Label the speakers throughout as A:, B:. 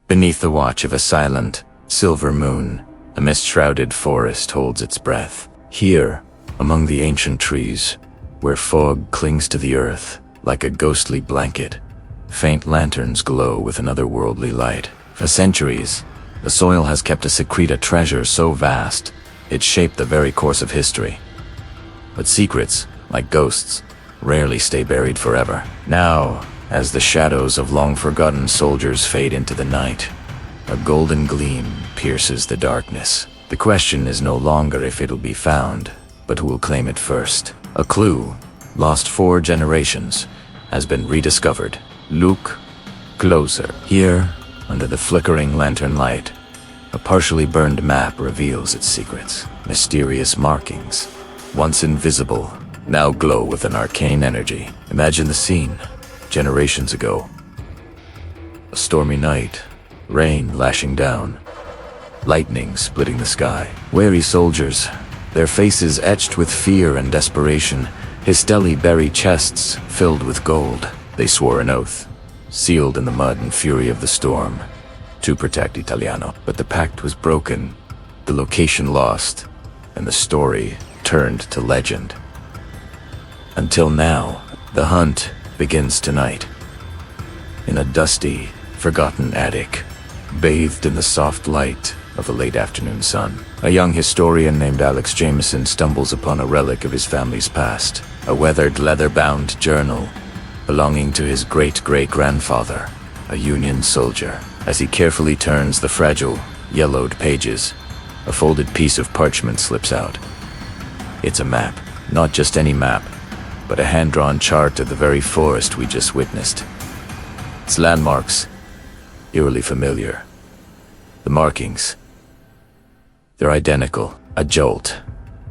A: Beneath the watch of a silent, silver moon, a mist-shrouded forest holds its breath. Here, among the ancient trees, where fog clings to the earth like a ghostly blanket, faint lanterns glow with an otherworldly light. For centuries, the soil has kept a secret, a treasure so vast, it shaped the very course of history. But secrets, like ghosts, rarely stay buried forever. Now, as the shadows of long-forgotten soldiers fade into the night, a golden gleam pierces the darkness. The question is no longer if it'll be found, but who will claim it first. A clue, lost 4 generations, has been rediscovered. Look closer. Here, under the flickering lantern light, a partially burned map reveals its secrets. Mysterious markings, once invisible, now glow with an arcane energy. Imagine the scene, generations ago. A stormy night, rain lashing down, lightning splitting the sky. Wary soldiers, their faces etched with fear and desperation, hastily buried chests filled with gold. They swore an oath, sealed in the mud and fury of the storm, to protect Italiano. But the pact was broken, the location lost, and the story turned to legend. Until now, the hunt begins tonight. In a dusty, forgotten attic, bathed in the soft light of a late afternoon sun, a young historian named Alex Jameson stumbles upon a relic of his family's past, a weathered leather-bound journal belonging to his great-great-grandfather, a Union soldier. As he carefully turns the fragile, yellowed pages, a folded piece of parchment slips out. It's a map, not just any map, but a hand-drawn chart of the very forest we just witnessed. Its landmarks, eerily familiar. The markings, they're identical. A jolt,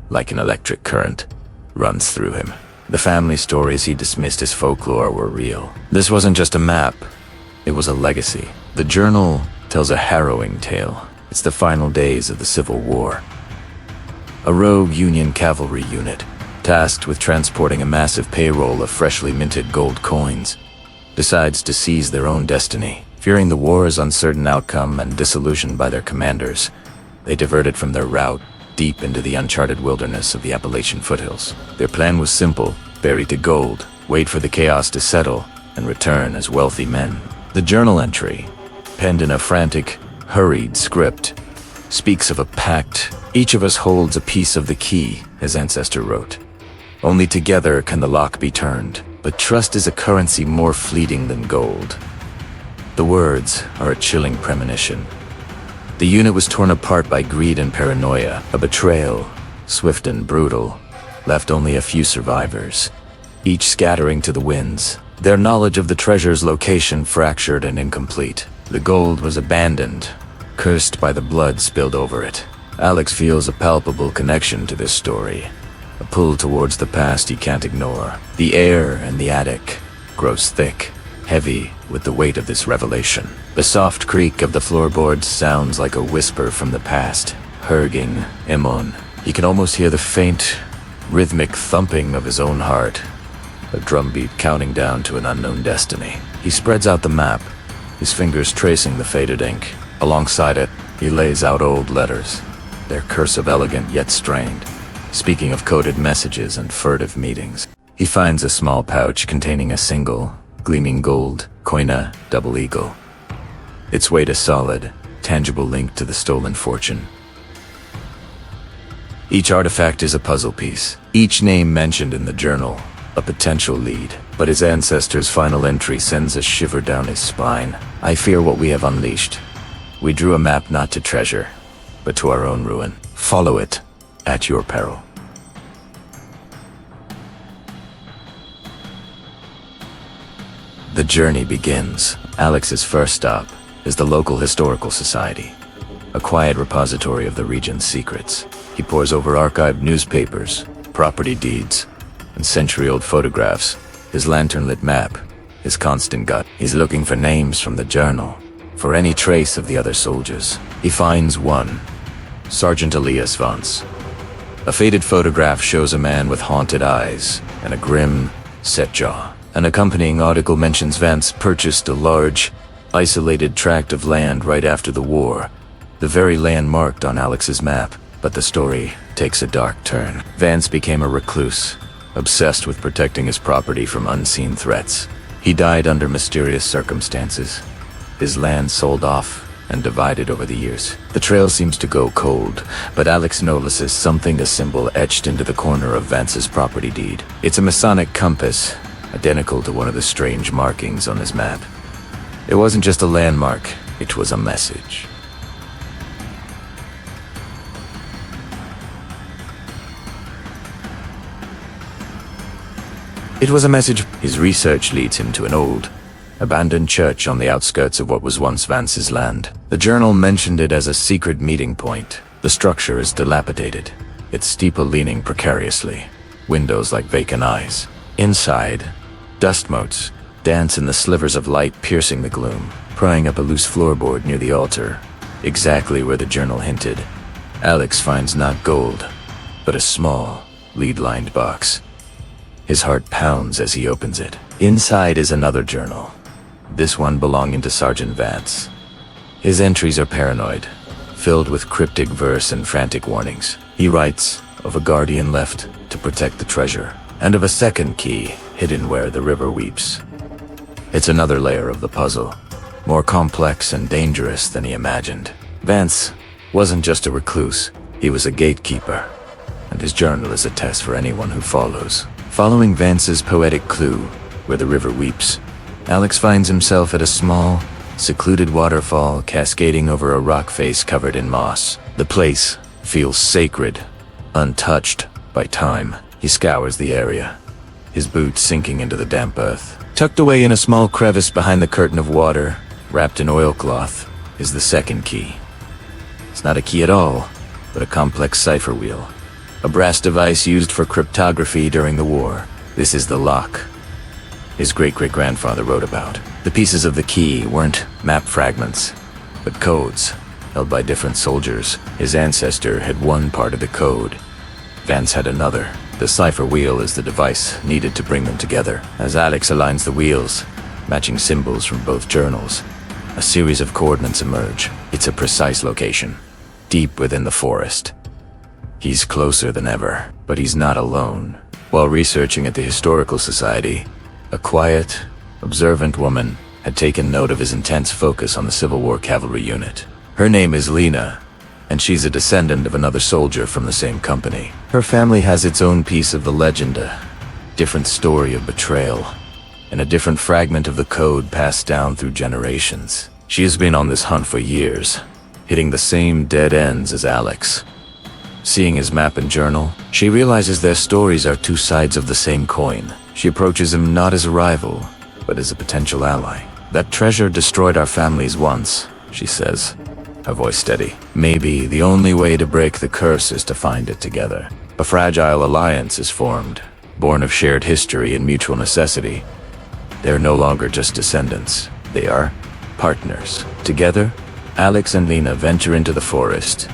A: like an electric current, runs through him. The family stories he dismissed as folklore were real. This wasn't just a map, it was a legacy. The journal tells a harrowing tale. It's the final days of the Civil War. A rogue Union cavalry unit, tasked with transporting a massive payroll of freshly minted gold coins, decides to seize their own destiny. Fearing the war's uncertain outcome and disillusioned by their commanders, they diverted from their route deep into the uncharted wilderness of the Appalachian foothills. Their plan was simple: bury the gold, wait for the chaos to settle, and return as wealthy men. The journal entry, penned in a frantic, hurried script, speaks of a pact. Each of us holds a piece of the key, his ancestor wrote. Only together can the lock be turned, but trust is a currency more fleeting than gold. The words are a chilling premonition. The unit was torn apart by greed and paranoia. A betrayal, swift and brutal, left only a few survivors, each scattering to the winds. Their knowledge of the treasure's location fractured and incomplete. The gold was abandoned, cursed by the blood spilled over it. Alex feels a palpable connection to this story, a pull towards the past he can't ignore. The air in the attic grows thick, heavy with the weight of this revelation. The soft creak of the floorboards sounds like a whisper from the past, urging him on. He can almost hear the faint, rhythmic thumping of his own heart, a drumbeat counting down to an unknown destiny. He spreads out the map, his fingers tracing the faded ink. Alongside it, he lays out old letters, their cursive elegant yet strained, speaking of coded messages and furtive meetings. He finds a small pouch containing a single, gleaming gold koina double eagle. Its weight a solid, tangible link to the stolen fortune. Each artifact is a puzzle piece, each name mentioned in the journal a potential lead, but his ancestor's final entry sends a shiver down his spine. I fear what we have unleashed. We drew a map not to treasure, but to our own ruin. Follow it, at your peril. The journey begins. Alex's first stop is the local historical society, a quiet repository of the region's secrets. He pores over archived newspapers, property deeds, and century-old photographs, his lantern-lit map, his constant gut. He's looking for names from the journal, for any trace of the other soldiers. He finds one, Sergeant Elias Vance. A faded photograph shows a man with haunted eyes and a grim, set jaw. An accompanying article mentions Vance purchased a large, isolated tract of land right after the war, the very land marked on Alex's map. But the story takes a dark turn. Vance became a recluse, obsessed with protecting his property from unseen threats. He died under mysterious circumstances, his land sold off and divided over the years. The trail seems to go cold, but Alex notices something, a symbol etched into the corner of Vance's property deed. It's a Masonic compass, identical to one of the strange markings on his map. It wasn't just a landmark, it was a message. His research leads him to an old, abandoned church on the outskirts of what was once Vance's land. The journal mentioned it as a secret meeting point. The structure is dilapidated, its steeple leaning precariously, windows like vacant eyes. Inside, dust motes dance in the slivers of light piercing the gloom, prying up a loose floorboard near the altar, exactly where the journal hinted. Alex finds not gold, but a small, lead-lined box. His heart pounds as he opens it. Inside is another journal, this one belonging to Sergeant Vance. His entries are paranoid, filled with cryptic verse and frantic warnings. He writes of a guardian left to protect the treasure, and of a second key hidden where the river weeps. It's another layer of the puzzle, more complex and dangerous than he imagined. Vance wasn't just a recluse, he was a gatekeeper, and his journal is a test for anyone who follows. Following Vance's poetic clue, where the river weeps, Alex finds himself at a small, secluded waterfall cascading over a rock face covered in moss. The place feels sacred, untouched by time. He scours the area, his boots sinking into the damp earth. Tucked away in a small crevice behind the curtain of water, wrapped in oilcloth, is the second key. It's not a key at all, but a complex cipher wheel, a brass device used for cryptography during the war. This is the lock his great-great-grandfather wrote about. The pieces of the key weren't map fragments, but codes held by different soldiers. His ancestor had one part of the code, Vance had another. The cipher wheel is the device needed to bring them together. As Alex aligns the wheels, matching symbols from both journals, a series of coordinates emerge. It's a precise location, deep within the forest. He's closer than ever, but he's not alone. While researching at the Historical Society, a quiet, observant woman had taken note of his intense focus on the Civil War cavalry unit. Her name is Lena, and she's a descendant of another soldier from the same company. Her family has its own piece of the legend, a different story of betrayal, and a different fragment of the code passed down through generations. She has been on this hunt for years, hitting the same dead ends as Alex. Seeing his map and journal, she realizes their stories are two sides of the same coin. She approaches him not as a rival, but as a potential ally. "That treasure destroyed our families once," she says, her voice steady. "Maybe the only way to break the curse is to find it together." A fragile alliance is formed, born of shared history and mutual necessity. They're no longer just descendants, they are partners. Together, Alex and Lena venture into the forest,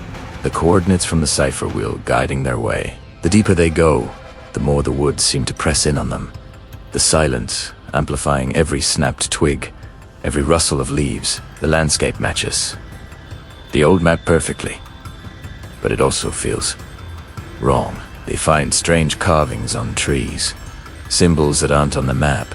A: the coordinates from the cipher wheel guiding their way. The deeper they go, the more the woods seem to press in on them, the silence amplifying every snapped twig, every rustle of leaves. The landscape matches the old map perfectly, but it also feels wrong. They find strange carvings on trees, symbols that aren't on the map,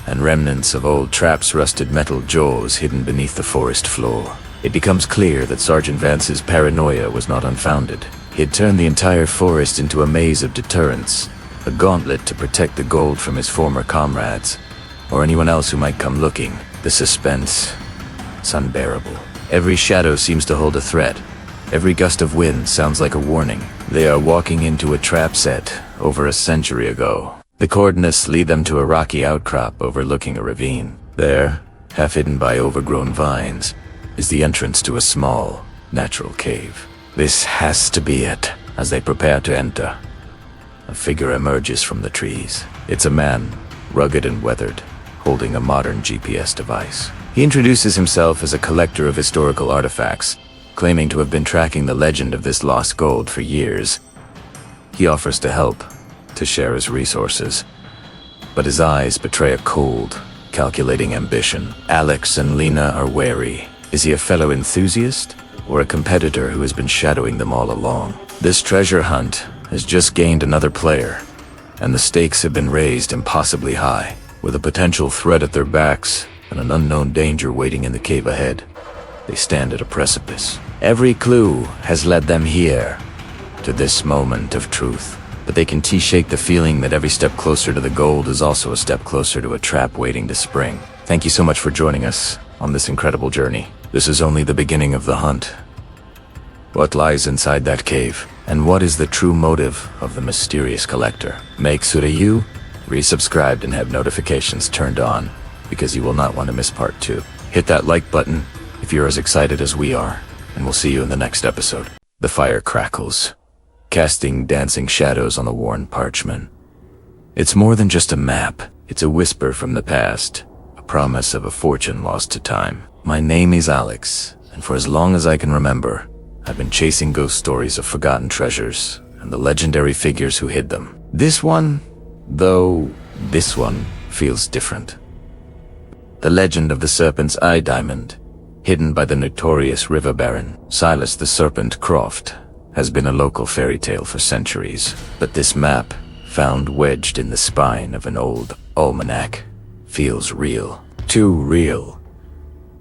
A: and remnants of old traps' rusted metal jaws hidden beneath the forest floor. It becomes clear that Sergeant Vance's paranoia was not unfounded. He had turned the entire forest into a maze of deterrents, a gauntlet to protect the gold from his former comrades, or anyone else who might come looking. The suspense, it's unbearable. Every shadow seems to hold a threat. Every gust of wind sounds like a warning. They are walking into a trap set over a century ago. The coordinates lead them to a rocky outcrop overlooking a ravine. There, half hidden by overgrown vines, is the entrance to a small, natural cave. This has to be it. As they prepare to enter, a figure emerges from the trees. It's a man, rugged and weathered, holding a modern GPS device. He introduces himself as a collector of historical artifacts, claiming to have been tracking the legend of this lost gold for years. He offers to help, to share his resources, but his eyes betray a cold, calculating ambition. Alex and Lena are wary. Is he a fellow enthusiast or a competitor who has been shadowing them all along? This treasure hunt has just gained another player, and the stakes have been raised impossibly high, with a potential threat at their backs and an unknown danger waiting in the cave ahead. They stand at a precipice. Every clue has led them here, to this moment of truth. But they can T-shake the feeling that every step closer to the gold is also a step closer to a trap waiting to spring. Thank you so much for joining us on this incredible journey. This is only the beginning of the hunt. What lies inside that cave? And what is the true motive of the mysterious collector? Make sure you resubscribed and have notifications turned on, because you will not want to miss part 2. Hit that like button if you're as excited as we are, and we'll see you in the next episode. The fire crackles, casting dancing shadows on the worn parchment. It's more than just a map. It's a whisper from the past, a promise of a fortune lost to time. My name is Alex, and for as long as I can remember, I've been chasing ghost stories of forgotten treasures and the legendary figures who hid them. This one feels different. The legend of the Serpent's Eye Diamond, hidden by the notorious river baron, Silas the Serpent Croft, has been a local fairy tale for centuries. But this map, found wedged in the spine of an old almanac, feels real. Too real.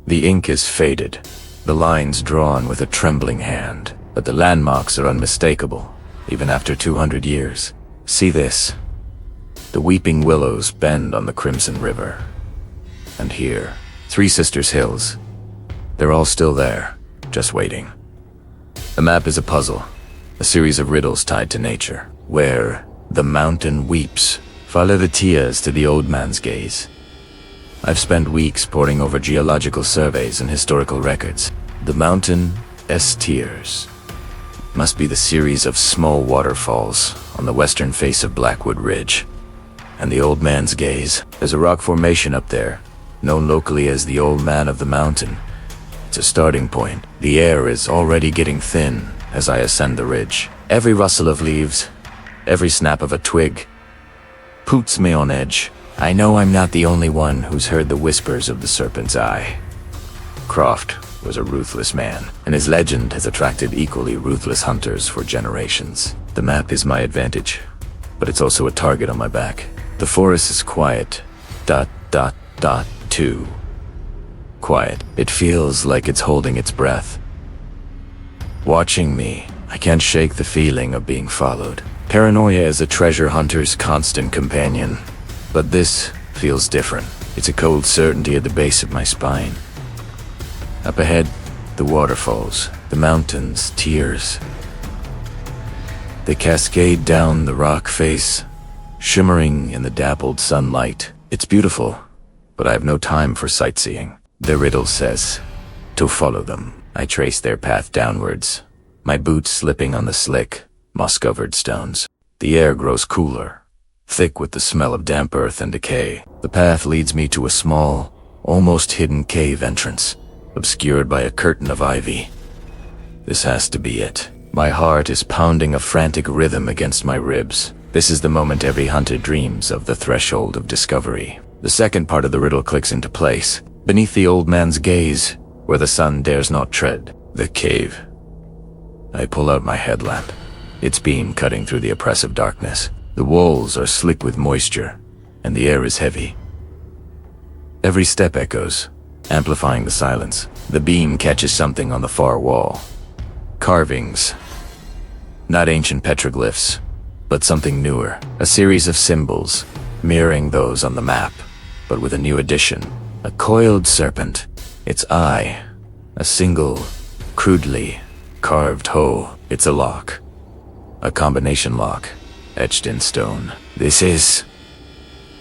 A: The ink is faded, the lines drawn with a trembling hand, but the landmarks are unmistakable, even after 200 years. See this. The weeping willows bend on the crimson river. And here, Three Sisters Hills. They're all still there, just waiting. The map is a puzzle, a series of riddles tied to nature. Where the mountain weeps, follow the tears to the old man's gaze. I've spent weeks poring over geological surveys and historical records. The mountain's tears must be the series of small waterfalls on the western face of Blackwood Ridge. And the old man's gaze, there's a rock formation up there, known locally as the Old Man of the Mountain. It's a starting point. The air is already getting thin as I ascend the ridge. Every rustle of leaves, every snap of a twig, puts me on edge. I know I'm not the only one who's heard the whispers of the Serpent's Eye. Croft was a ruthless man, and his legend has attracted equally ruthless hunters for generations. The map is my advantage, but it's also a target on my back. The forest is quiet. Too quiet. It feels like it's holding its breath. Watching me, I can't shake the feeling of being followed. Paranoia is a treasure hunter's constant companion, but this feels different. It's a cold certainty at the base of my spine. Up ahead, the waterfalls, the mountains, tears. They cascade down the rock face, shimmering in the dappled sunlight. It's beautiful, but I have no time for sightseeing. The riddle says to follow them. I trace their path downwards, my boots slipping on the slick, moss-covered stones. The air grows cooler, thick with the smell of damp earth and decay. The path leads me to a small, almost hidden cave entrance, obscured by a curtain of ivy. This has to be it. My heart is pounding a frantic rhythm against my ribs. This is the moment every hunter dreams of, the threshold of discovery. The second part of the riddle clicks into place. Beneath the old man's gaze, where the sun dares not tread, the cave. I pull out my headlamp, its beam cutting through the oppressive darkness. The walls are slick with moisture, and the air is heavy. Every step echoes, amplifying the silence. The beam catches something on the far wall. Carvings. Not ancient petroglyphs, but something newer. A series of symbols, mirroring those on the map, but with a new addition. A coiled serpent, its eye, a single, crudely carved hole. It's a lock. A combination lock, etched in stone. This is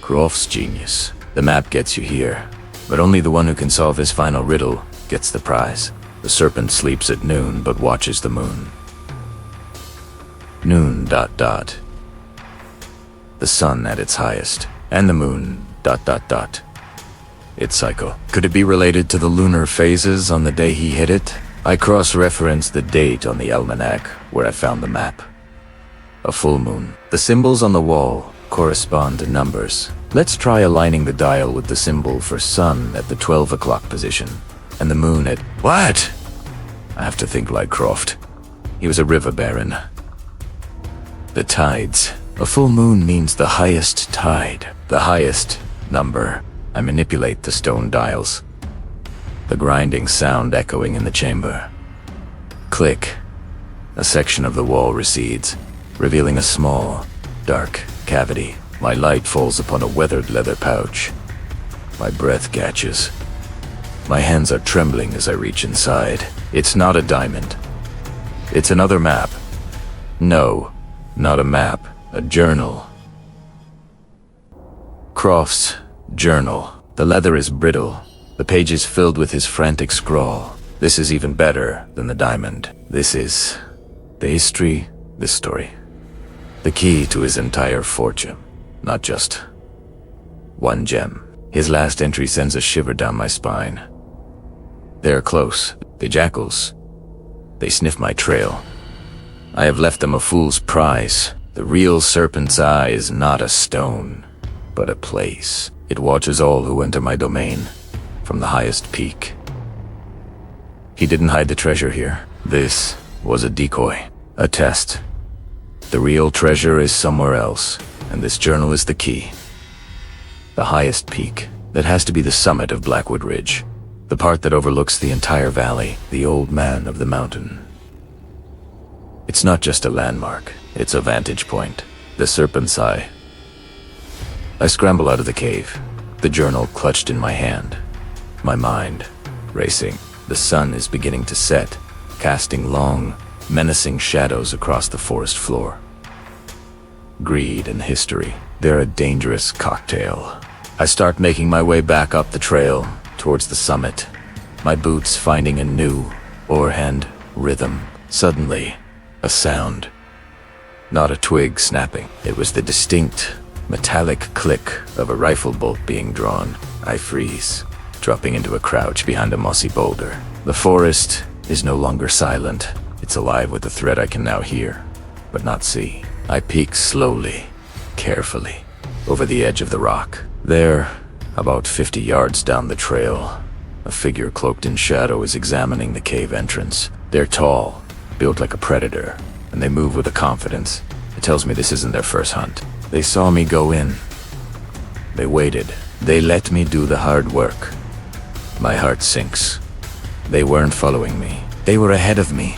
A: Croft's genius. The map gets you here, but only the one who can solve his final riddle gets the prize. The serpent sleeps at noon, but watches the moon. Noon ... The sun at its highest, and the moon ... Its cycle. Could it be related to the lunar phases on the day he hit it? I cross-referenced the date on the almanac where I found the map. A full moon. The symbols on the wall correspond to numbers, Let's try aligning the dial with the symbol for sun at the 12 o'clock position, and the moon at— What? I have to think like Croft. He was a river baron. The tides. A full moon means the highest tide, the highest number. I manipulate the stone dials. The grinding sound echoing in the chamber. Click. A section of the wall recedes, revealing a small, dark cavity. My light falls upon a weathered leather pouch. My breath catches. My hands are trembling as I reach inside. It's not a diamond. It's another map. No, not a map. A journal. Croft's journal. The leather is brittle. The pages filled with his frantic scrawl. This is even better than the diamond. This is the history, this story. The key to his entire fortune. Not just one gem. His last entry sends a shiver down my spine. They're close. The jackals. They sniff my trail. I have left them a fool's prize. The real serpent's eye is not a stone, but a place. It watches all who enter my domain, from the highest peak. He didn't hide the treasure here. This was a decoy, a test. The real treasure is somewhere else, and this journal is the key. The highest peak. That has to be the summit of Blackwood Ridge. The part that overlooks the entire valley, the old man of the mountain. It's not just a landmark, it's a vantage point. The serpent's eye. I scramble out of the cave, the journal clutched in my hand. My mind racing. The sun is beginning to set, casting long, menacing shadows across the forest floor. Greed and history, they're a dangerous cocktail. I start making my way back up the trail, towards the summit, my boots finding a new, oar-hand rhythm. Suddenly, a sound. Not a twig snapping. It was the distinct, metallic click of a rifle bolt being drawn. I freeze, dropping into a crouch behind a mossy boulder. The forest is no longer silent. It's alive with a threat I can now hear, but not see. I peek slowly, carefully, over the edge of the rock. There, about 50 yards down the trail, a figure cloaked in shadow is examining the cave entrance. They're tall, built like a predator, and they move with a confidence. It tells me this isn't their first hunt. They saw me go in. They waited. They let me do the hard work. My heart sinks. They weren't following me. They were ahead of me.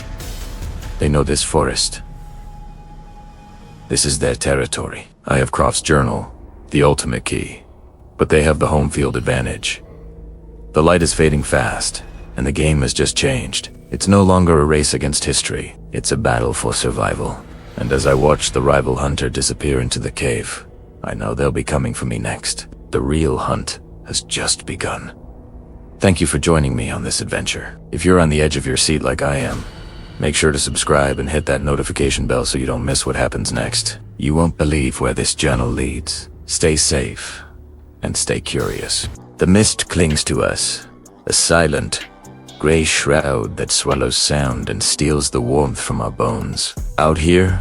A: They know this forest. This is their territory. I have Croft's journal, the ultimate key. But they have the home field advantage. The light is fading fast, and the game has just changed. It's no longer a race against history. It's a battle for survival. And as I watch the rival hunter disappear into the cave, I know they'll be coming for me next. The real hunt has just begun. Thank you for joining me on this adventure. If you're on the edge of your seat like I am, make sure to subscribe and hit that notification bell so you don't miss what happens next. You won't believe where this journal leads. Stay safe and stay curious. The mist clings to us, a silent, gray shroud that swallows sound and steals the warmth from our bones. Out here,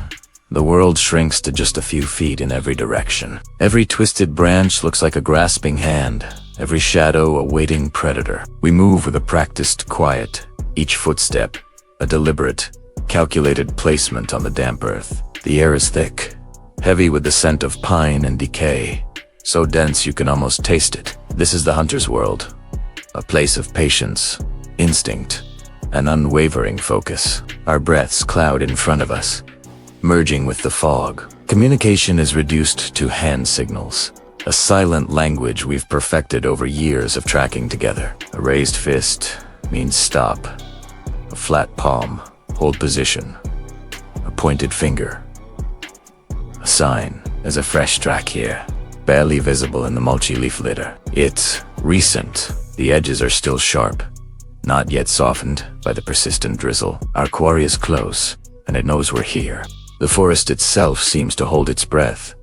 A: the world shrinks to just a few feet in every direction. Every twisted branch looks like a grasping hand, every shadow a waiting predator. We move with a practiced quiet, each footstep a deliberate, calculated placement on the damp earth. The air is thick, heavy with the scent of pine and decay, so dense you can almost taste it. This is the hunter's world, a place of patience, instinct, and unwavering focus. Our breaths cloud in front of us, merging with the fog. Communication is reduced to hand signals, a silent language we've perfected over years of tracking together. A raised fist means stop, a flat palm, hold position, a pointed finger. A sign, there's a fresh track here, barely visible in the mulchy leaf litter. It's recent, the edges are still sharp, not yet softened by the persistent drizzle. Our quarry is close, and it knows we're here. The forest itself seems to hold its breath,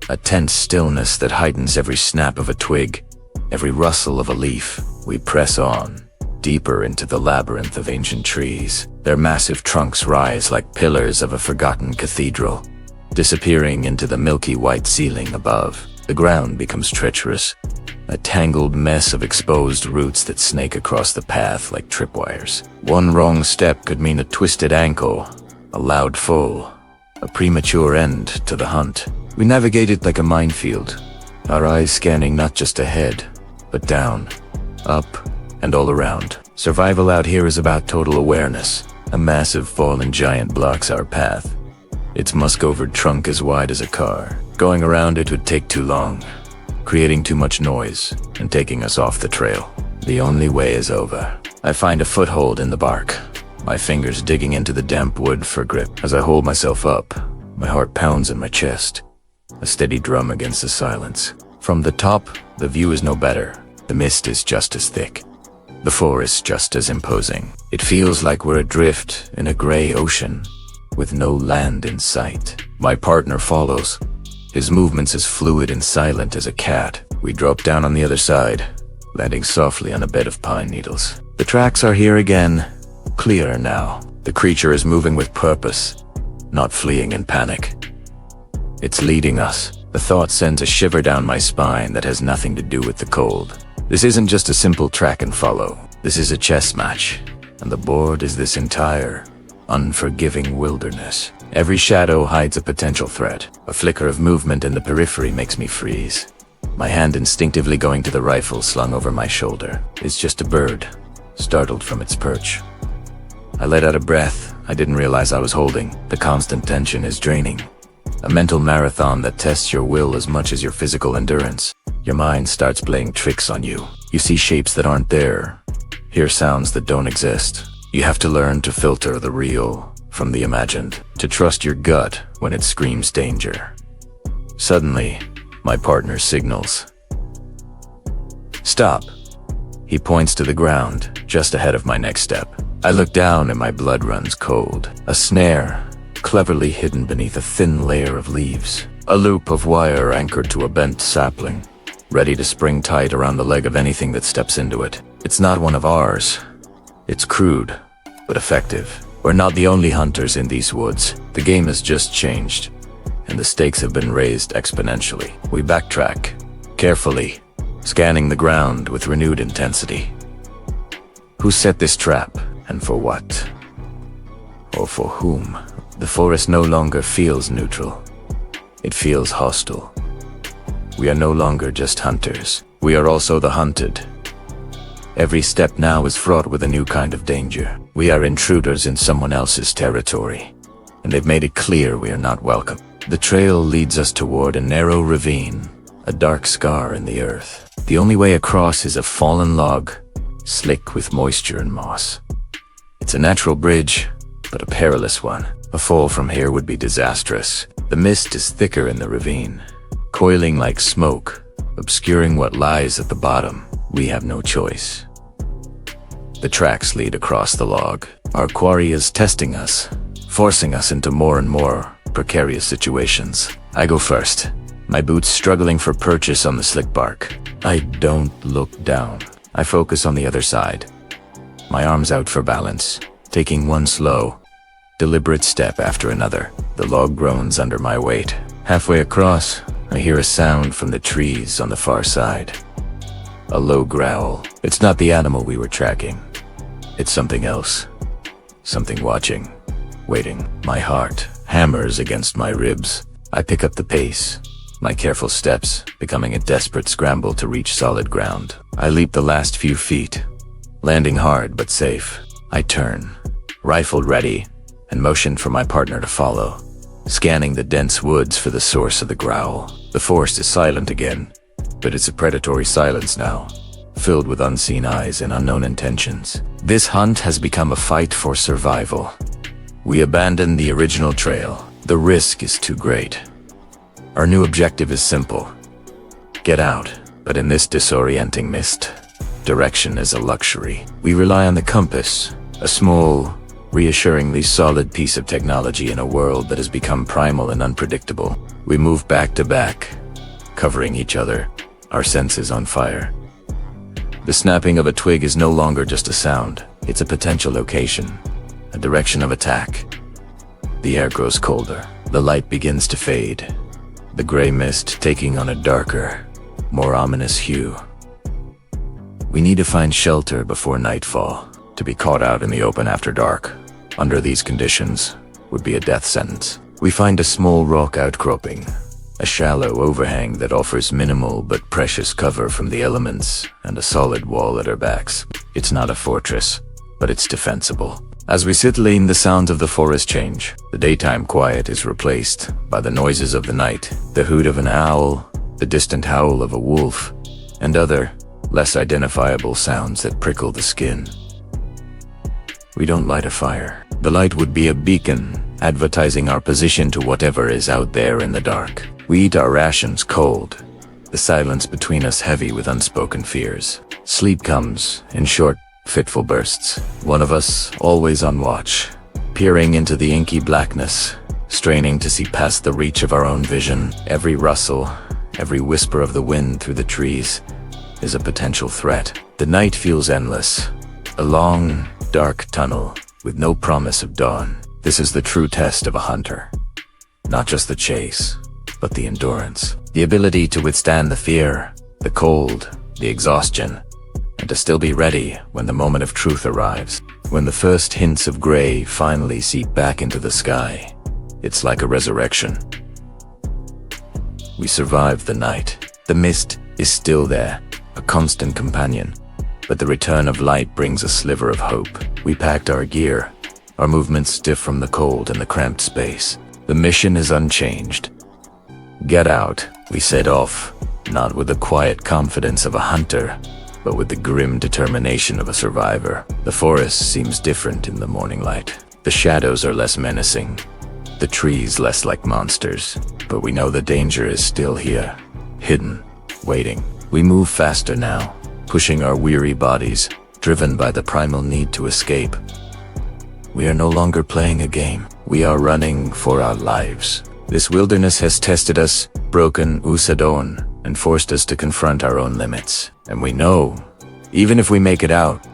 A: a tense stillness that heightens every snap of a twig, every rustle of a leaf. We press on, deeper into the labyrinth of ancient trees. Their massive trunks rise like pillars of a forgotten cathedral, disappearing into the milky white ceiling above. The ground becomes treacherous, a tangled mess of exposed roots that snake across the path like tripwires. One wrong step could mean a twisted ankle, a loud fall, a premature end to the hunt. We navigated like a minefield, our eyes scanning not just ahead, but down, up, and all around. Survival out here is about total awareness. A massive fallen giant blocks our path. Its musk-overed trunk as wide as a car. Going around it would take too long, creating too much noise and taking us off the trail. The only way is over. I find a foothold in the bark, my fingers digging into the damp wood for grip. As I hold myself up, my heart pounds in my chest, a steady drum against the silence. From the top, the view is no better. The mist is just as thick. The forest just as imposing. It feels like we're adrift in a gray ocean, with no land in sight. My partner follows, his movements as fluid and silent as a cat. We drop down on the other side, landing softly on a bed of pine needles. The tracks are here again, clearer now. The creature is moving with purpose, not fleeing in panic. It's leading us. The thought sends a shiver down my spine that has nothing to do with the cold. This isn't just a simple track and follow. This is a chess match, and the board is this entire, unforgiving wilderness. Every shadow hides a potential threat. A flicker of movement in the periphery makes me freeze. My hand instinctively going to the rifle slung over my shoulder. It's just a bird, startled from its perch. I let out a breath I didn't realize I was holding. The constant tension is draining. A mental marathon that tests your will as much as your physical endurance. Your mind starts playing tricks on you. You see shapes that aren't there, hear sounds that don't exist. You have to learn to filter the real from the imagined, to trust your gut when it screams danger. Suddenly, my partner signals. Stop. He points to the ground, just ahead of my next step. I look down and my blood runs cold. A snare, cleverly hidden beneath a thin layer of leaves. A loop of wire anchored to a bent sapling, ready to spring tight around the leg of anything that steps into it. It's not one of ours. It's crude, but effective. We're not the only hunters in these woods. The game has just changed, and the stakes have been raised exponentially. We backtrack, carefully, scanning the ground with renewed intensity. Who set this trap, and for what? Or for whom? The forest no longer feels neutral. It feels hostile. We are no longer just hunters. We are also the hunted. Every step now is fraught with a new kind of danger. We are intruders in someone else's territory, and they've made it clear we are not welcome. The trail leads us toward a narrow ravine, a dark scar in the earth. The only way across is a fallen log, slick with moisture and moss. It's a natural bridge, but a perilous one. A fall from here would be disastrous. The mist is thicker in the ravine, coiling like smoke, obscuring what lies at the bottom. We have no choice. The tracks lead across the log. Our quarry is testing us, forcing us into more and more precarious situations. I go first, my boots struggling for purchase on the slick bark. I don't look down. I focus on the other side, my arms out for balance, taking one slow, deliberate step after another. The log groans under my weight. Halfway across, I hear a sound from the trees on the far side. A low growl. It's not the animal we were tracking. It's something else. Something watching, waiting. My heart hammers against my ribs. I pick up the pace, my careful steps becoming a desperate scramble to reach solid ground. I leap the last few feet, landing hard but safe. I turn, rifle ready, and motion for my partner to follow, scanning the dense woods for the source of the growl. The forest is silent again, but it's a predatory silence now, filled with unseen eyes and unknown intentions. This hunt has become a fight for survival. We abandon the original trail. The risk is too great. Our new objective is simple. Get out, but in this disorienting mist, direction is a luxury. We rely on the compass, a small, reassuringly solid piece of technology in a world that has become primal and unpredictable. We move back to back, covering each other, our senses on fire. The snapping of a twig is no longer just a sound. It's a potential location, a direction of attack. The air grows colder. The light begins to fade. the gray mist taking on a darker, more ominous hue. We need to find shelter before nightfall. To be caught out in the open after dark, under these conditions, would be a death sentence. We find a small rock outcropping, a shallow overhang that offers minimal but precious cover from the elements, and a solid wall at our backs. It's not a fortress, but it's defensible. As we sit lean, the sounds of the forest change. The daytime quiet is replaced by the noises of the night, the hoot of an owl, the distant howl of a wolf, and other, less identifiable sounds that prickle the skin. We don't light a fire. The light would be a beacon, advertising our position to whatever is out there in the dark. We eat our rations cold, the silence between us heavy with unspoken fears. Sleep comes in short, fitful bursts. One of us, always on watch, peering into the inky blackness, straining to see past the reach of our own vision. Every rustle, every whisper of the wind through the trees is a potential threat. The night feels endless, a long, dark tunnel with no promise of dawn. This is the true test of a hunter. Not just the chase, but the endurance. The ability to withstand the fear, the cold, the exhaustion, and to still be ready when the moment of truth arrives. When the first hints of gray finally seep back into the sky, it's like a resurrection. We survive the night. The mist is still there, a constant companion, but the return of light brings a sliver of hope. We packed our gear, our movements stiff from the cold and the cramped space. The mission is unchanged. Get out. We set off, not with the quiet confidence of a hunter, but with the grim determination of a survivor. The forest seems different in the morning light. The shadows are less menacing, the trees less like monsters, but we know the danger is still here, hidden, waiting. We move faster now, pushing our weary bodies, driven by the primal need to escape. We are no longer playing a game. We are running for our lives. This wilderness has tested us, broken Usadon, and forced us to confront our own limits. And we know, even if we make it out,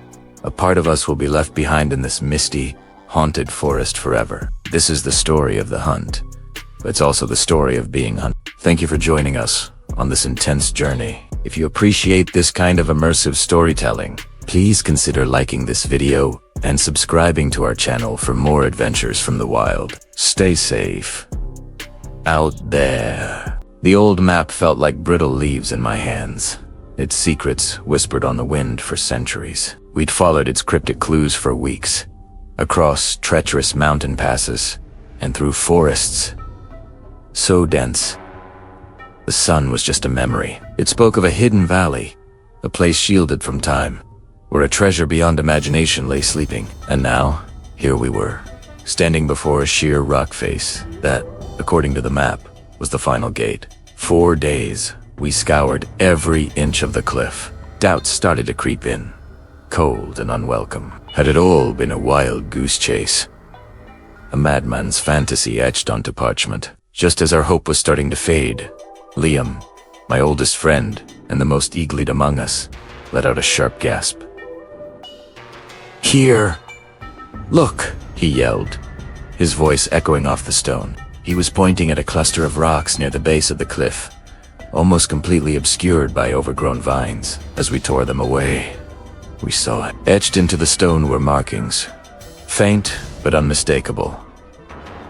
A: a part of us will be left behind in this misty, haunted forest forever. This is the story of the hunt, but it's also the story of being hunted. Thank you for joining us on this intense journey. If you appreciate this kind of immersive storytelling, please consider liking this video and subscribing to our channel for more adventures from the wild. Stay safe out there. The old map felt like brittle leaves in my hands, its secrets whispered on the wind for centuries. We'd followed its cryptic clues for weeks, across treacherous mountain passes and through forests so dense the sun was just a memory. It spoke of a hidden valley, a place shielded from time, where a treasure beyond imagination lay sleeping. And now, here we were, standing before a sheer rock face that, according to the map, was the final gate. 4 days, we scoured every inch of the cliff. Doubts started to creep in, cold and unwelcome. Had it all been a wild goose chase? A madman's fantasy etched onto parchment. Just as our hope was starting to fade, Liam, my oldest friend and the most eagle-eyed among us, let out a sharp gasp. "Here! Look!" he yelled, his voice echoing off the stone. He was pointing at a cluster of rocks near the base of the cliff, almost completely obscured by overgrown vines. As we tore them away, we saw it. Etched into the stone were markings, faint but unmistakable.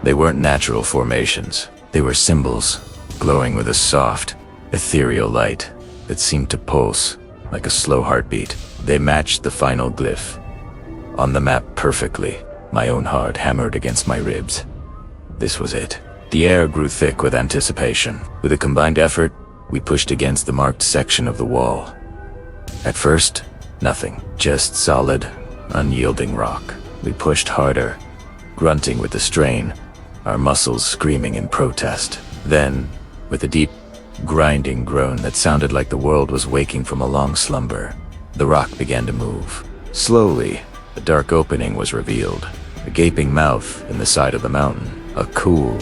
A: They weren't natural formations. They were symbols, glowing with a soft, ethereal light that seemed to pulse like a slow heartbeat. They matched the final glyph on the map perfectly. My own heart hammered against my ribs. This was it. The air grew thick with anticipation. With a combined effort, we pushed against the marked section of the wall. At first, nothing, just solid, unyielding rock. We pushed harder, grunting with the strain, our muscles screaming in protest. Then, with a deep, grinding groan that sounded like the world was waking from a long slumber, the rock began to move. Slowly, a dark opening was revealed, a gaping mouth in the side of the mountain, a cool,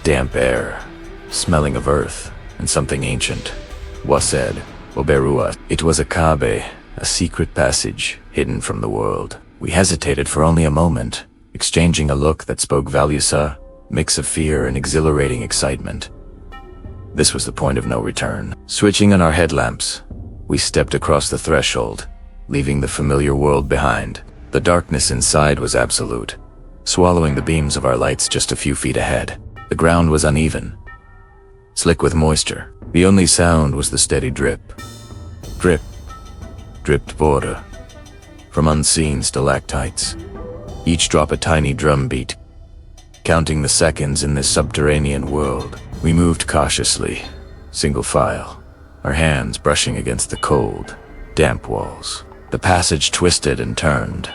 A: damp air, smelling of earth and something ancient. Wased, Oberua. It was a Kabe, a secret passage hidden from the world. We hesitated for only a moment, exchanging a look that spoke Valusa, mix of fear and exhilarating excitement. This was the point of no return. Switching on our headlamps, we stepped across the threshold, leaving the familiar world behind. The darkness inside was absolute, swallowing the beams of our lights just a few feet ahead. The ground was uneven, slick with moisture. The only sound was the steady drip. Drip. Dripped water from unseen stalactites. Each drop a tiny drum beat, counting the seconds in this subterranean world. We moved cautiously, single file, our hands brushing against the cold, damp walls. The passage twisted and turned,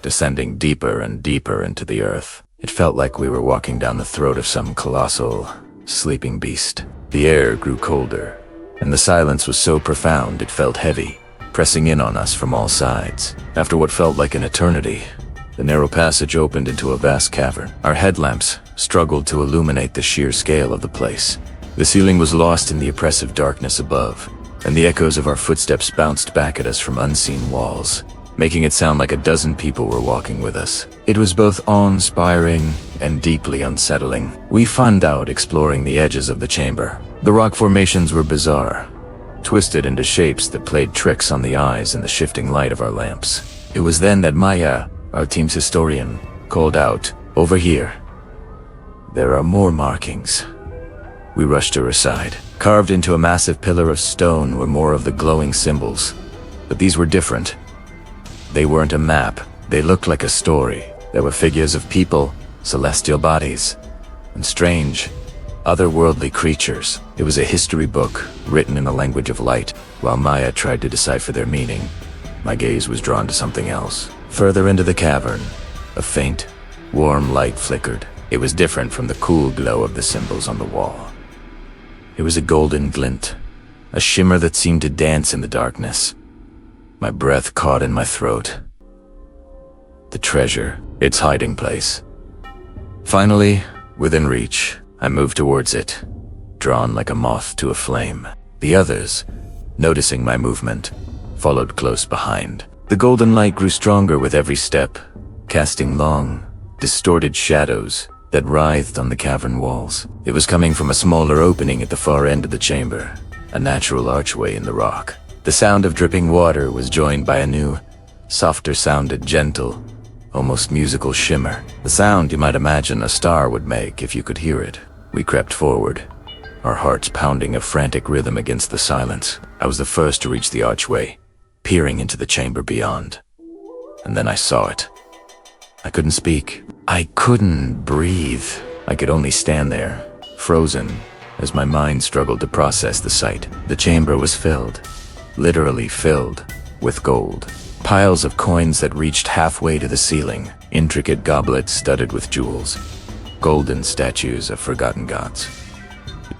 A: descending deeper and deeper into the earth. It felt like we were walking down the throat of some colossal, sleeping beast. The air grew colder, and the silence was so profound it felt heavy, pressing in on us from all sides. After what felt like an eternity, the narrow passage opened into a vast cavern. Our headlamps struggled to illuminate the sheer scale of the place. The ceiling was lost in the oppressive darkness above, and the echoes of our footsteps bounced back at us from unseen walls, making it sound like a dozen people were walking with us. It was both awe-inspiring and deeply unsettling. We fanned out exploring the edges of the chamber. The rock formations were bizarre, twisted into shapes that played tricks on the eyes in the shifting light of our lamps. It was then that Maya, our team's historian, called out, "Over here. There are more markings." We rushed to her side. Carved into a massive pillar of stone were more of the glowing symbols, but these were different. They weren't a map. They looked like a story. There were figures of people, celestial bodies, and strange, otherworldly creatures. It was a history book written in the language of light. While Maya tried to decipher their meaning, my gaze was drawn to something else. Further into the cavern, a faint, warm light flickered. It was different from the cool glow of the symbols on the wall. It was a golden glint, a shimmer that seemed to dance in the darkness. My breath caught in my throat. The treasure, its hiding place. Finally, within reach, I moved towards it, drawn like a moth to a flame. The others, noticing my movement, followed close behind. The golden light grew stronger with every step, casting long, distorted shadows that writhed on the cavern walls. It was coming from a smaller opening at the far end of the chamber, a natural archway in the rock. The sound of dripping water was joined by a new, softer-sounded, gentle, almost musical shimmer. The sound you might imagine a star would make if you could hear it. We crept forward, our hearts pounding a frantic rhythm against the silence. I was the first to reach the archway, peering into the chamber beyond. And then I saw it. I couldn't speak. I couldn't breathe. I could only stand there, frozen, as my mind struggled to process the sight. The chamber was filled, literally filled, with gold. Piles of coins that reached halfway to the ceiling, intricate goblets studded with jewels, golden statues of forgotten gods.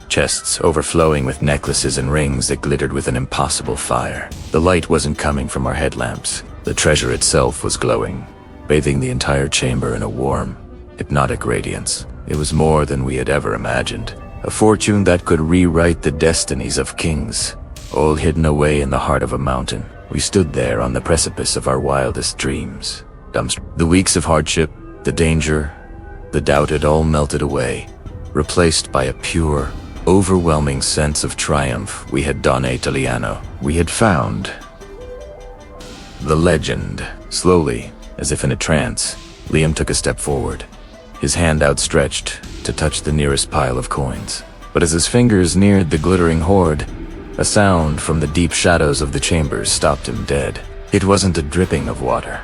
A: Chests overflowing with necklaces and rings that glittered with an impossible fire. The light wasn't coming from our headlamps. The treasure itself was glowing, bathing the entire chamber in a warm, hypnotic radiance. It was more than we had ever imagined. A fortune that could rewrite the destinies of kings, all hidden away in the heart of a mountain. We stood there on the precipice of our wildest dreams. The weeks of hardship, the danger, the doubt had all melted away, replaced by a pure, overwhelming sense of triumph. We had Don Italiano. We had found the legend. Slowly, as if in a trance, Liam took a step forward, his hand outstretched to touch the nearest pile of coins. But as his fingers neared the glittering hoard, a sound from the deep shadows of the chambers stopped him dead. It wasn't a dripping of water.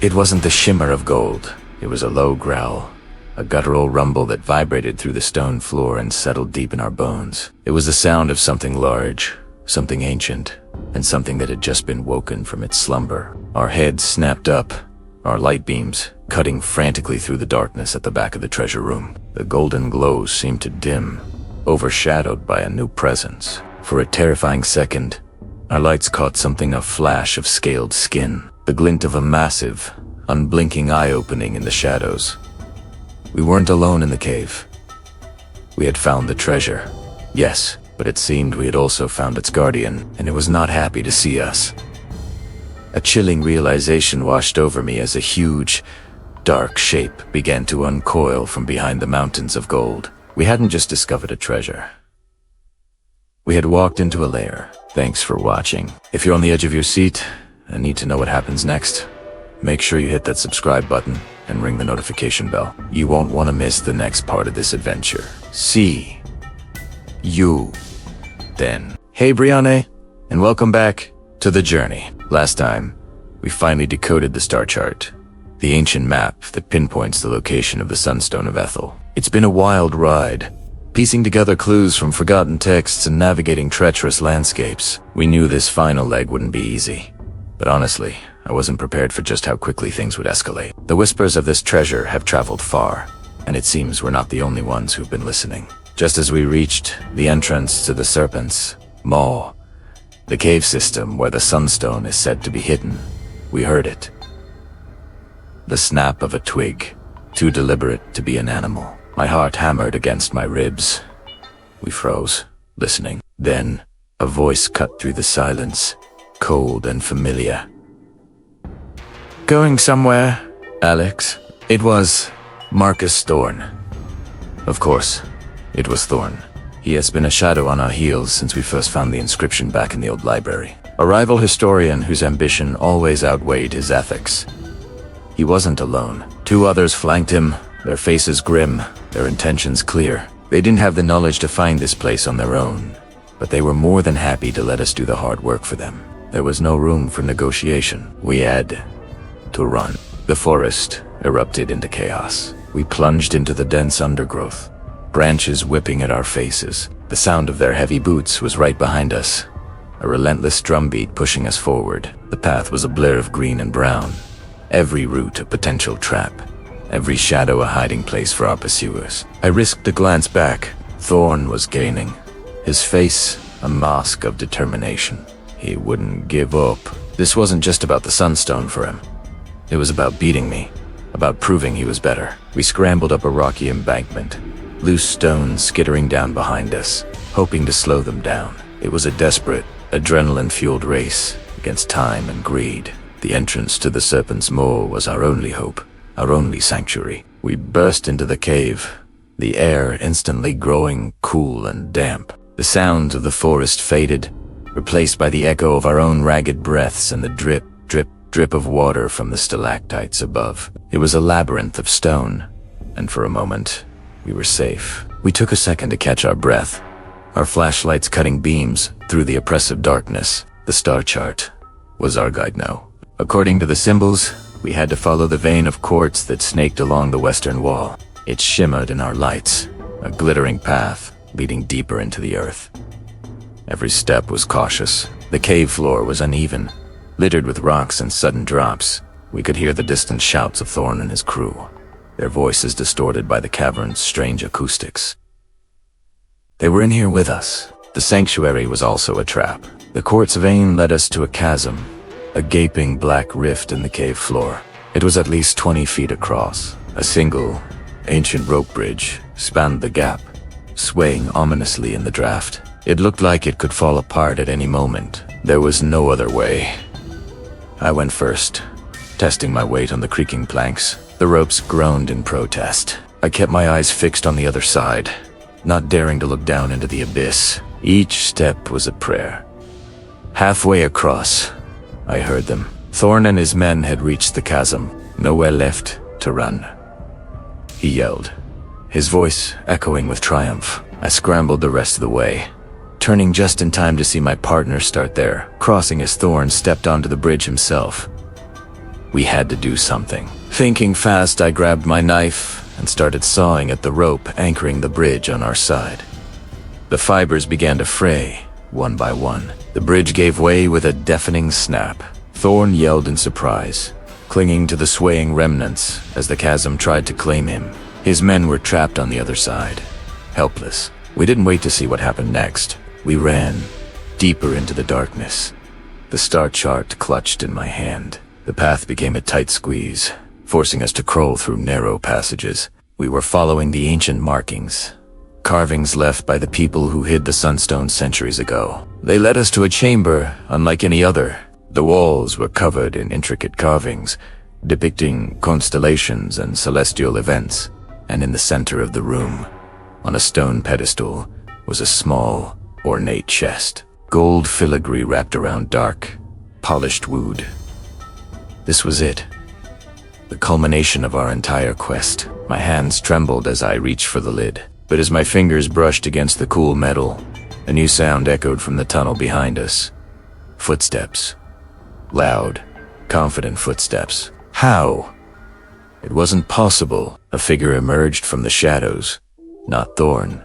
A: It wasn't the shimmer of gold. It was a low growl, a guttural rumble that vibrated through the stone floor and settled deep in our bones. It was the sound of something large, something ancient, and something that had just been woken from its slumber. Our heads snapped up, our light beams cutting frantically through the darkness at the back of the treasure room. The golden glow seemed to dim, overshadowed by a new presence. For a terrifying second, our lights caught a flash of scaled skin, the glint of a massive, unblinking eye opening in the shadows. We weren't alone in the cave. We had found the treasure, yes, but it seemed we had also found its guardian, and it was not happy to see us. A chilling realization washed over me as a huge, dark shape began to uncoil from behind the mountains of gold. We hadn't just discovered a treasure. We had walked into a lair. Thanks for watching. If you're on the edge of your seat and need to know what happens next, make sure you hit that subscribe button and ring the notification bell. You won't want to miss the next part of this adventure. See you then. Hey Brianne, and welcome back to the journey. Last time, we finally decoded the star chart, the ancient map that pinpoints the location of the Sunstone of Ethel. It's been a wild ride, piecing together clues from forgotten texts and navigating treacherous landscapes. We knew this final leg wouldn't be easy, but honestly, I wasn't prepared for just how quickly things would escalate. The whispers of this treasure have traveled far, and it seems we're not the only ones who've been listening. Just as we reached the entrance to the Serpent's Maw, the cave system where the Sunstone is said to be hidden, we heard it. The snap of a twig, too deliberate to be an animal. My heart hammered against my ribs. We froze, listening. Then, a voice cut through the silence, cold and familiar. Going somewhere, Alex? It was Marcus Thorne. Of course, it was Thorne. He has been a shadow on our heels since we first found the inscription back in the old library. A rival historian whose ambition always outweighed his ethics. He wasn't alone. Two others flanked him, their faces grim, their intentions clear. They didn't have the knowledge to find this place on their own, but they were more than happy to let us do the hard work for them. There was no room for negotiation. We had to run. The forest erupted into chaos. We plunged into the dense undergrowth, branches whipping at our faces. The sound of their heavy boots was right behind us, a relentless drumbeat pushing us forward. The path was a blur of green and brown, every root a potential trap, every shadow a hiding place for our pursuers. I risked a glance back. Thorne was gaining, his face a mask of determination. He wouldn't give up. This wasn't just about the Sunstone for him. It was about beating me, about proving he was better. We scrambled up a rocky embankment, loose stones skittering down behind us, hoping to slow them down. It was a desperate, adrenaline-fueled race against time and greed. The entrance to the Serpent's Maw was our only hope, our only sanctuary. We burst into the cave, the air instantly growing cool and damp. The sounds of the forest faded, replaced by the echo of our own ragged breaths and the drip, drip, drip of water from the stalactites above. It was a labyrinth of stone, and for a moment, we were safe. We took a second to catch our breath, our flashlights cutting beams through the oppressive darkness. The star chart was our guide now. According to the symbols, we had to follow the vein of quartz that snaked along the western wall. It shimmered in our lights, a glittering path leading deeper into the earth. Every step was cautious. The cave floor was uneven, littered with rocks and sudden drops. We could hear the distant shouts of Thorne and his crew, their voices distorted by the cavern's strange acoustics. They were in here with us. The sanctuary was also a trap. The quartz vein led us to a chasm, a gaping black rift in the cave floor. It was at least 20 feet across. A single, ancient rope bridge spanned the gap, swaying ominously in the draft. It looked like it could fall apart at any moment. There was no other way. I went first, testing my weight on the creaking planks. The ropes groaned in protest. I kept my eyes fixed on the other side, not daring to look down into the abyss. Each step was a prayer. Halfway across, I heard them. Thorne and his men had reached the chasm, nowhere left to run. He yelled, his voice echoing with triumph. I scrambled the rest of the way, turning just in time to see my partner start there, crossing as Thorne stepped onto the bridge himself. We had to do something. Thinking fast, I grabbed my knife and started sawing at the rope anchoring the bridge on our side. The fibers began to fray, one by one. The bridge gave way with a deafening snap. Thorne yelled in surprise, clinging to the swaying remnants as the chasm tried to claim him. His men were trapped on the other side, helpless. We didn't wait to see what happened next. We ran, deeper into the darkness. The star chart clutched in my hand. The path became a tight squeeze, forcing us to crawl through narrow passages. We were following the ancient markings, carvings left by the people who hid the Sunstone centuries ago. They led us to a chamber unlike any other. The walls were covered in intricate carvings, depicting constellations and celestial events, and in the center of the room, On a stone pedestal was a small, ornate chest, gold filigree wrapped around dark, polished wood. This was it, the culmination of our entire quest. My hands trembled as I reached for the lid, but as my fingers brushed against the cool metal, a new sound echoed from the tunnel behind us. Footsteps. Loud, confident footsteps. How? It wasn't possible. A figure emerged from the shadows. Not Thorn,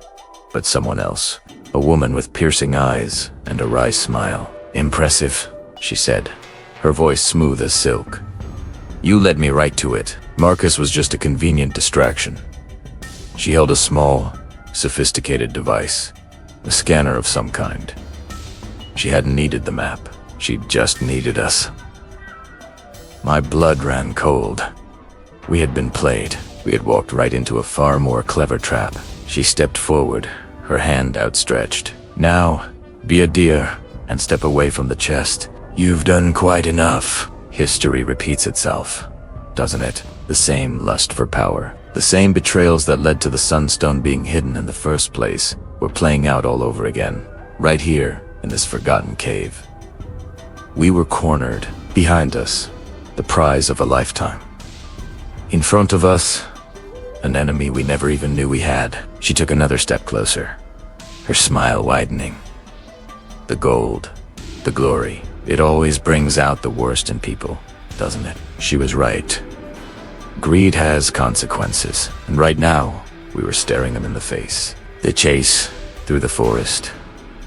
A: but someone else. A woman with piercing eyes and a wry smile. "Impressive," she said, her voice smooth as silk. "You led me right to it." Marcus was just a convenient distraction. She held a small, sophisticated device, a scanner of some kind. She hadn't needed the map. She just needed us. My blood ran cold. We had been played. We had walked right into a far more clever trap. She stepped forward, her hand outstretched. "Now, be a dear and step away from the chest. You've done quite enough." History repeats itself, doesn't it? The same lust for power, the same betrayals that led to the Sunstone being hidden in the first place were playing out all over again, right here in this forgotten cave. We were cornered. Behind us, the prize of a lifetime. In front of us, an enemy we never even knew we had. She took another step closer, her smile widening. The gold, the glory, it always brings out the worst in people, doesn't it? She was right. Greed has consequences, and right now, we were staring them in the face. The chase through the forest,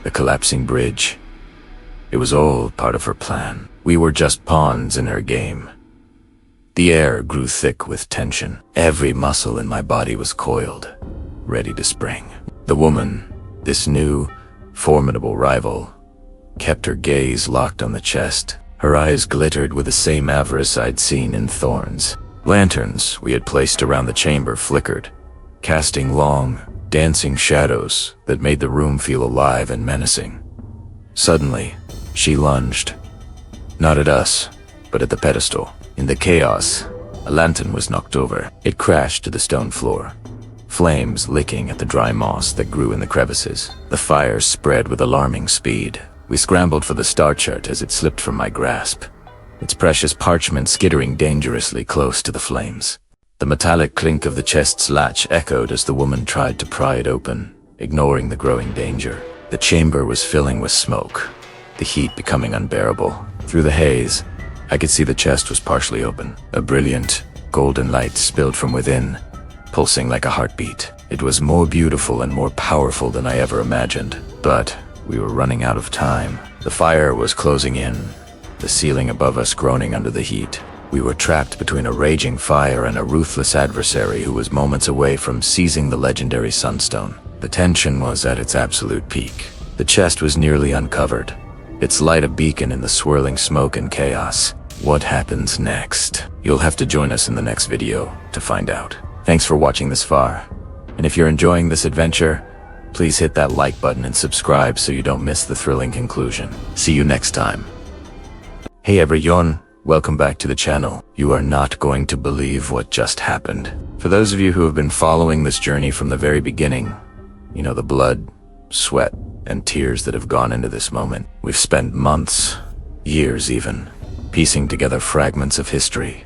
A: the collapsing bridge. It was all part of her plan. We were just pawns in her game. The air grew thick with tension. Every muscle in my body was coiled, ready to spring. The woman, this new, formidable rival, kept her gaze locked on the chest. Her eyes glittered with the same avarice I'd seen in Thorn's. Lanterns we had placed around the chamber flickered, casting long, dancing shadows that made the room feel alive and menacing. Suddenly, she lunged. Not at us, but at the pedestal. In the chaos, a lantern was knocked over. It crashed to the stone floor, flames licking at the dry moss that grew in the crevices. The fire spread with alarming speed. We scrambled for the star chart as it slipped from my grasp, its precious parchment skittering dangerously close to the flames. The metallic clink of the chest's latch echoed as the woman tried to pry it open, ignoring the growing danger. The chamber was filling with smoke, the heat becoming unbearable. Through the haze, I could see the chest was partially open. A brilliant, golden light spilled from within, pulsing like a heartbeat. It was more beautiful and more powerful than I ever imagined. But we were running out of time. The fire was closing in, the ceiling above us groaning under the heat. We were trapped between a raging fire and a ruthless adversary who was moments away from seizing the legendary Sunstone. The tension was at its absolute peak. The chest was nearly uncovered, its light a beacon in the swirling smoke and chaos. What happens next? You'll have to join us in the next video to find out. Thanks for watching this far. And if you're enjoying this adventure, please hit that like button and subscribe so you don't miss the thrilling conclusion. See you next time. Hey everyone, welcome back to the channel. You are not going to believe what just happened. For those of you who have been following this journey from the very beginning, you know the blood, sweat, and tears that have gone into this moment. We've spent months, years even, piecing together fragments of history,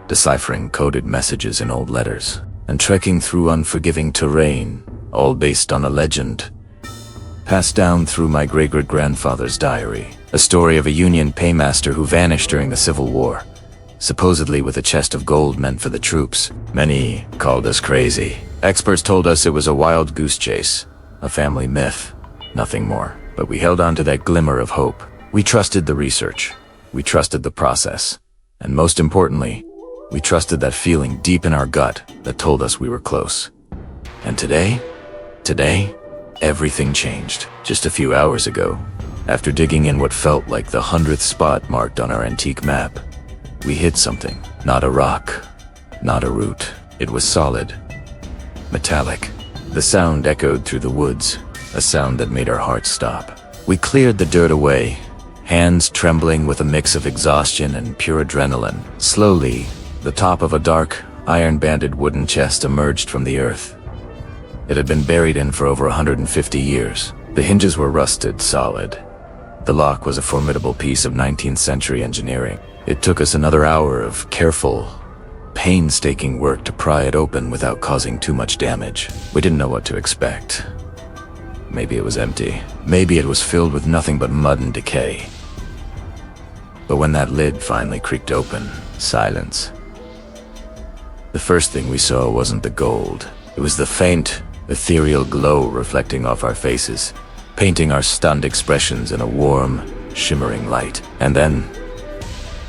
A: deciphering coded messages in old letters, and trekking through unforgiving terrain, all based on a legend passed down through my great-great-grandfather's diary. A story of a Union paymaster who vanished during the Civil War, supposedly with a chest of gold meant for the troops. Many called us crazy. Experts told us it was a wild goose chase, a family myth, nothing more. But we held on to that glimmer of hope. We trusted the research. We trusted the process. And most importantly, we trusted that feeling deep in our gut that told us we were close. And today, everything changed. Just a few hours ago, after digging in what felt like the 100th spot marked on our antique map, we hit something. Not a rock, not a root. It was solid, metallic. The sound echoed through the woods, a sound that made our hearts stop. We cleared the dirt away, hands trembling with a mix of exhaustion and pure adrenaline. Slowly, the top of a dark, iron-banded wooden chest emerged from the earth. It had been buried in for over 150 years. The hinges were rusted solid. The lock was a formidable piece of 19th century engineering. It took us another hour of careful, painstaking work to pry it open without causing too much damage. We didn't know what to expect. Maybe it was empty. Maybe it was filled with nothing but mud and decay. But when that lid finally creaked open, silence. The first thing we saw wasn't the gold. It was the faint, ethereal glow reflecting off our faces, painting our stunned expressions in a warm, shimmering light. And then,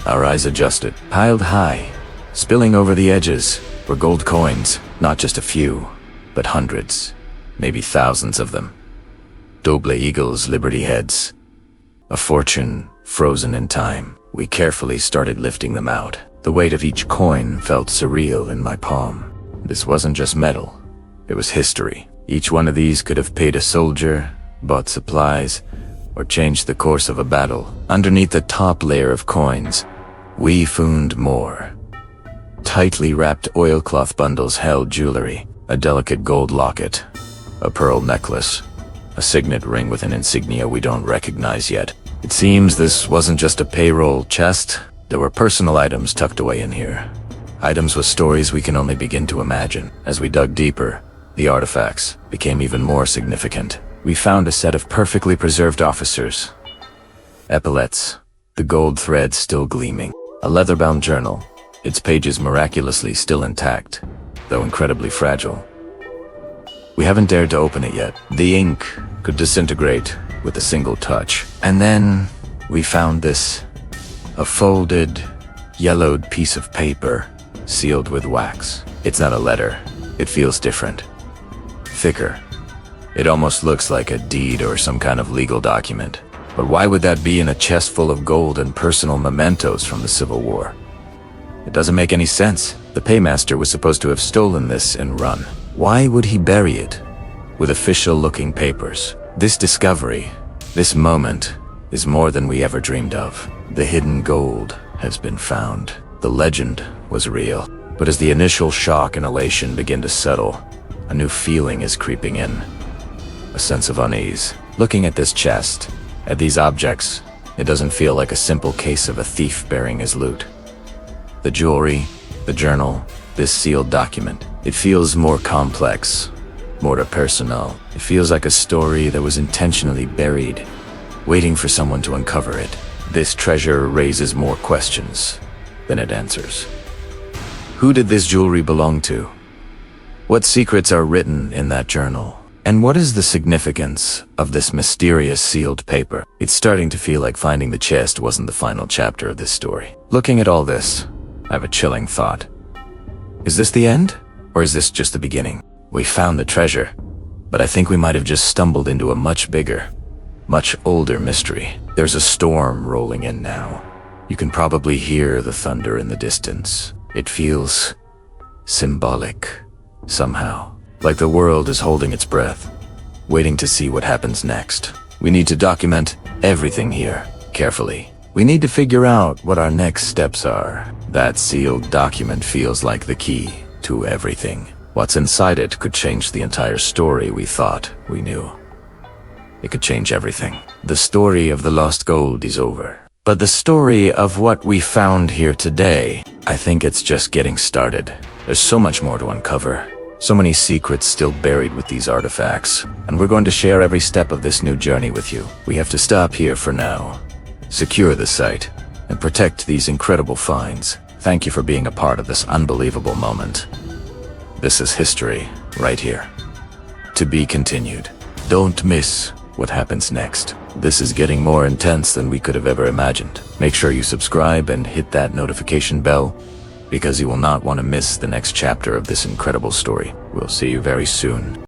A: our eyes adjusted. Piled high, spilling over the edges, were gold coins. Not just a few, but hundreds, maybe thousands of them. Double eagles, liberty heads. A fortune frozen in time. We carefully started lifting them out. The weight of each coin felt surreal in my palm. This wasn't just metal. It was history. Each one of these could have paid a soldier, bought supplies, or changed the course of a battle. Underneath the top layer of coins, we found more. Tightly wrapped oilcloth bundles held jewelry, a delicate gold locket, a pearl necklace, a signet ring with an insignia we don't recognize yet. It seems this wasn't just a payroll chest. There were personal items tucked away in here. Items with stories we can only begin to imagine. As we dug deeper, the artifacts became even more significant. We found a set of perfectly preserved officers' epaulets, the gold thread still gleaming. A leather-bound journal, its pages miraculously still intact, though incredibly fragile. We haven't dared to open it yet. The ink could disintegrate with a single touch. And then we found this, a folded, yellowed piece of paper sealed with wax. It's not a letter. It feels different. Thicker. It almost looks like a deed or some kind of legal document. But why would that be in a chest full of gold and personal mementos from the Civil War? It doesn't make any sense. The paymaster was supposed to have stolen this and run. Why would he bury it with official-looking papers? This discovery, this moment, is more than we ever dreamed of. The hidden gold has been found. The legend was real. But as the initial shock and elation begin to settle, a new feeling is creeping in. A sense of unease. Looking at this chest, at these objects, it doesn't feel like a simple case of a thief burying his loot. The jewelry, the journal, this sealed document, it feels more complex, more personal. It feels like a story that was intentionally buried, waiting for someone to uncover it. This treasure raises more questions than it answers. Who did this jewelry belong to? What secrets are written in that journal? And what is the significance of this mysterious sealed paper? It's starting to feel like finding the chest wasn't the final chapter of this story. Looking at all this, I have a chilling thought. Is this the end? Or is this just the beginning? We found the treasure, but I think we might have just stumbled into a much bigger, much older mystery. There's a storm rolling in now. You can probably hear the thunder in the distance. It feels symbolic, somehow. Like the world is holding its breath, waiting to see what happens next. We need to document everything here, carefully. We need to figure out what our next steps are. That sealed document feels like the key to everything. What's inside it could change the entire story we thought we knew. It could change everything. The story of the lost gold is over. But the story of what we found here today, I think it's just getting started. There's so much more to uncover. So many secrets still buried with these artifacts. And we're going to share every step of this new journey with you. We have to stop here for now. Secure the site and protect these incredible finds. Thank you for being a part of this unbelievable moment. This is history, right here. To be continued. Don't miss what happens next. This is getting more intense than we could have ever imagined. Make sure you subscribe and hit that notification bell, because you will not want to miss the next chapter of this incredible story. We'll see you very soon.